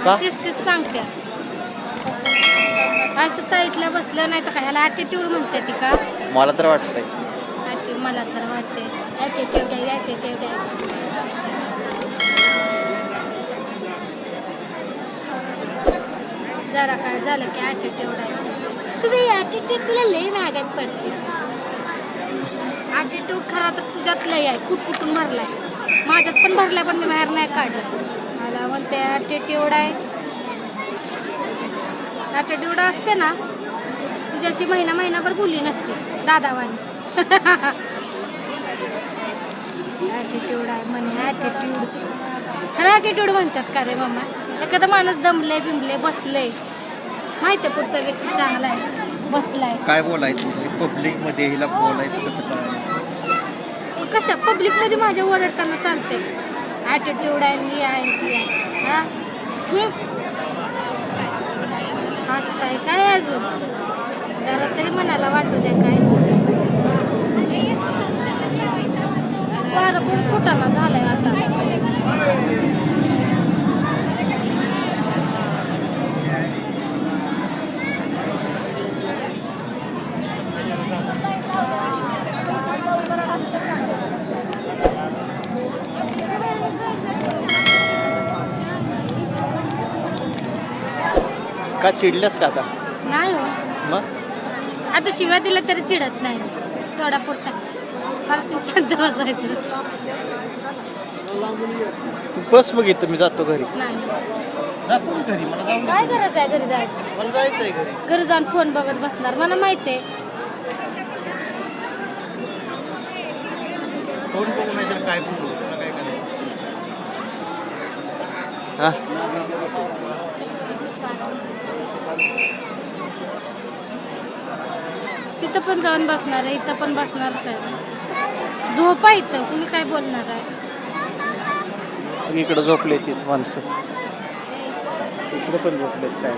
का? शिस्तीत सांगते. असं साईडला बसलं नाही तर काय ह्याला ॲटिट्यूड म्हणते ती का? मला तर वाटतंय. मला तर वाटते ॲटिट्यूड आहे ॲटिट्यूड आहे. जरा काय झालं की ॲटिट्यूड आहे. तुम्ही ॲटिट्यूड तुला लई महागात पडते. ॲटिट्यूड खरा तर तुझ्यात लई आहे. कुठून भरलाय. माझ्यात पण भरलाय पण मी बाहेर नाही काढलं. मला म्हणते ॲटिट्यूड आहे. ॲटिट्यूड असते ना तुझ्याशी महिनाभर बोलली नसते दादावानी. ॲटिट्यूड आहे म्हणे ॲटिट्यूड. ह्याला ॲटिट्यूड म्हणतात का रे मम्मा? एखादा माणूस दमले बिमले बसले माहिती आहे पुढचा व्यक्ती चांगला आहे बसलाय. काय बोलायचं पब्लिक मध्ये हिला बोलायचं कसं कळालं? कसं पब्लिकमध्ये माझ्या ओरडताना चालते. ॲटिट्यूड आहे ही आहे ती आहे. हां हसताय काय अजून जरा तरी मनाला वाटू द्या काय. वारं पण सुटाना झालंय आता. का चिडल्यास का आता? नाही हो मग आता शिव्या दिल्या तरी चिडत नाही थोडा पुरता. फार शांत बसायचं. तू बस बघ इथं मी जातो घरी. नाही जातो मी घरी. मला जाऊन काय गरज आहे घरी जायचं? मला जायचंय घरी. घरी जाऊन फोन बघत बसणार मला माहिती आहे. फोन बघू नाही तर काय बोलू तुला काय करायचं? हा तिथं पण जाऊन बसणार आहे इथं पण बसणारच आहे. झोपा इथं कुणी काय बोलणार आहे. इकडं झोपले तीच माणसं. इकडे पण झोपलेत काय.